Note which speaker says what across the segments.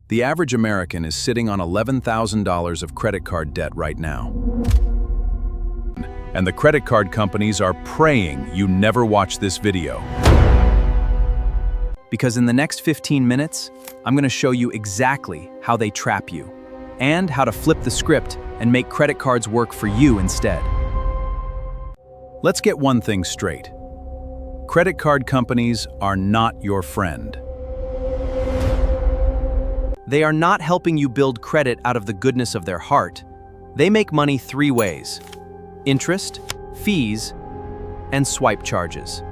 Speaker 1: The average American is sitting on $11,000 of credit card debt right now. And the credit card companies are praying you never watch this video.
Speaker 2: Because in the next 15 minutes, I'm going to show you exactly how they trap you and how to flip the script and make credit cards work for you instead.
Speaker 1: Let's get one thing straight. Credit card companies are not your friend.
Speaker 2: They are not helping you build credit out of the goodness of their heart. They make money three ways: interest, fees, and swipe charges.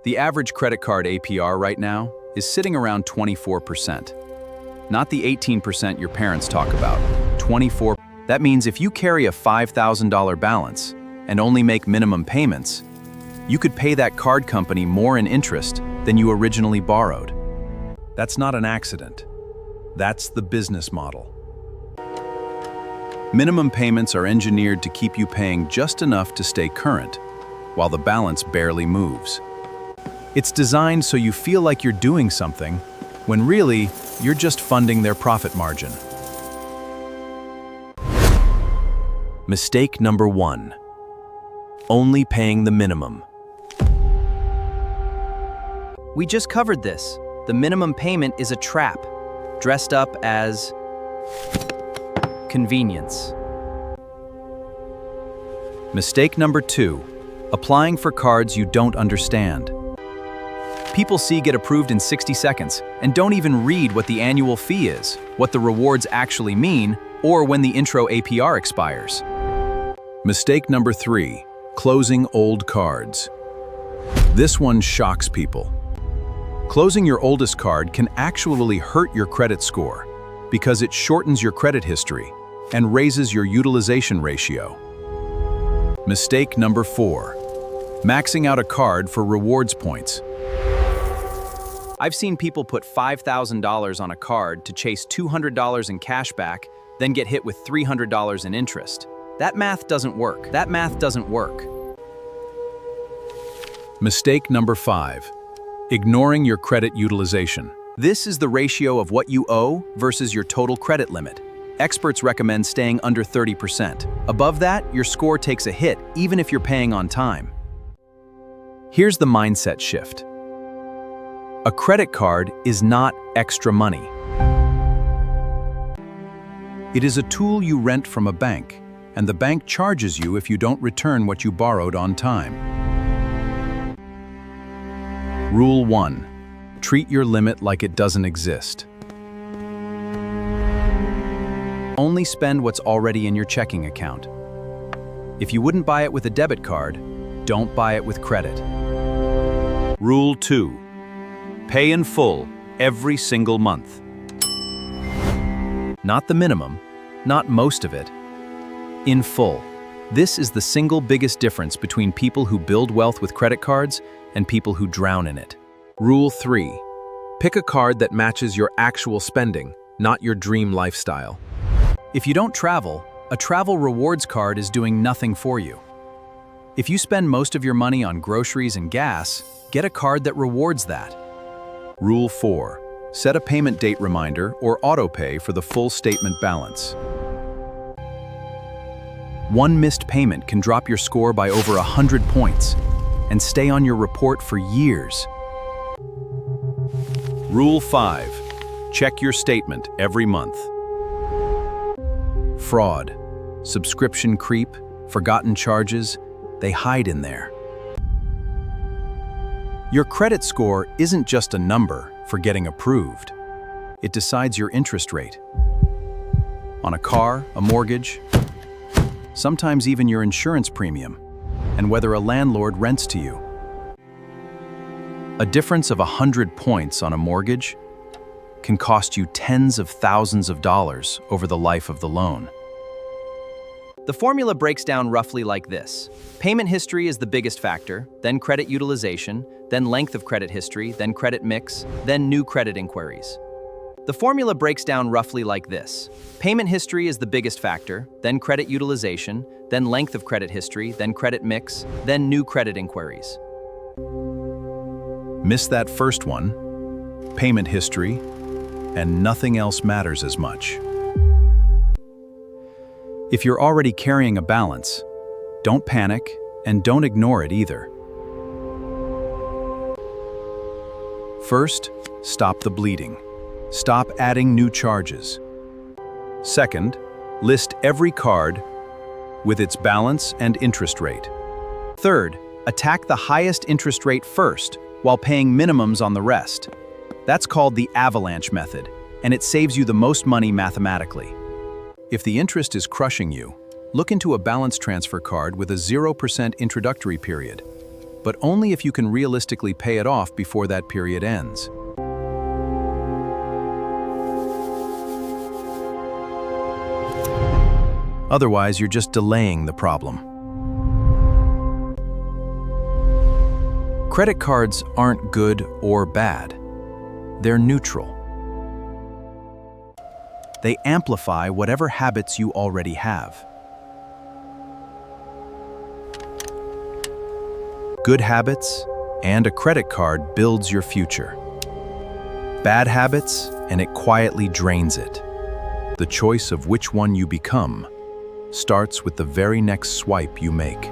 Speaker 1: The average credit card APR right now is sitting around 24%. Not the 18% your parents talk about, 24%. That means if you carry a $5,000 balance and only make minimum payments, you could pay that card company more in interest than you originally borrowed. That's not an accident. That's the business model. Minimum payments are engineered to keep you paying just enough to stay current, while the balance barely moves. It's designed so you feel like you're doing something, when really, you're just funding their profit margin.
Speaker 2: Mistake number 1. Only paying the minimum. We just covered this. The minimum payment is a trap, dressed up as convenience.
Speaker 1: Mistake number 2. Applying for cards you don't understand.
Speaker 2: People see get approved in 60 seconds and don't even read what the annual fee is, what the rewards actually mean, or when the intro APR expires.
Speaker 1: Mistake number 3. Closing old cards. This one shocks people. Closing your oldest card can actually hurt your credit score because it shortens your credit history and raises your utilization ratio. Mistake number 4. Maxing out a card for rewards points.
Speaker 2: I've seen people put $5,000 on a card to chase $200 in cash back, then get hit with $300 in interest. That math doesn't work. That math doesn't work.
Speaker 1: Mistake number 5. Ignoring your credit utilization.
Speaker 2: This is the ratio of what you owe versus your total credit limit. Experts recommend staying under 30%. Above that, your score takes a hit, even if you're paying on time. Here's the mindset shift. A credit card is not extra money.
Speaker 1: It is a tool you rent from a bank, and the bank charges you if you don't return what you borrowed on time. Rule 1. Treat your limit like it doesn't exist.
Speaker 2: Only spend what's already in your checking account. If you wouldn't buy it with a debit card, don't buy it with credit.
Speaker 1: Rule 2. Pay in full every single month.
Speaker 2: Not the minimum, not most of it. In full. This is the single biggest difference between people who build wealth with credit cards and people who drown in it.
Speaker 1: Rule 3. Pick a card that matches your actual spending, not your dream lifestyle.
Speaker 2: If you don't travel, a travel rewards card is doing nothing for you. If you spend most of your money on groceries and gas, get a card that rewards that.
Speaker 1: Rule 4. Set a payment date reminder or auto-pay for the full statement balance.
Speaker 2: One missed payment can drop your score by over 100 points and stay on your report for years.
Speaker 1: Rule 5. Check your statement every month.
Speaker 2: Fraud, subscription creep, forgotten charges, they hide in there.
Speaker 1: Your credit score isn't just a number for getting approved. It decides your interest rate. On a car, a mortgage, sometimes even your insurance premium, and whether a landlord rents to you. A difference of 100 points on a mortgage can cost you tens of thousands of dollars over the life of the loan.
Speaker 2: The formula breaks down roughly like this. Payment history is the biggest factor, then credit utilization, then length of credit history, then credit mix, then new credit inquiries. The formula breaks down roughly like this. Payment history is the biggest factor, then credit utilization, then length of credit history, then credit mix, then new credit inquiries.
Speaker 1: Miss that first one, payment history, and nothing else matters as much. If you're already carrying a balance, don't panic and don't ignore it either. First, stop the bleeding. Stop adding new charges. Second, list every card with its balance and interest rate. Third, attack the highest interest rate first while paying minimums on the rest. That's called the avalanche method, and it saves you the most money mathematically. If the interest is crushing you, look into a balance transfer card with a 0% introductory period, but only if you can realistically pay it off before that period ends. Otherwise, you're just delaying the problem. Credit cards aren't good or bad. They're neutral. They amplify whatever habits you already have. Good habits and a credit card builds your future. Bad habits, and it quietly drains it. The choice of which one you become starts with the very next swipe you make.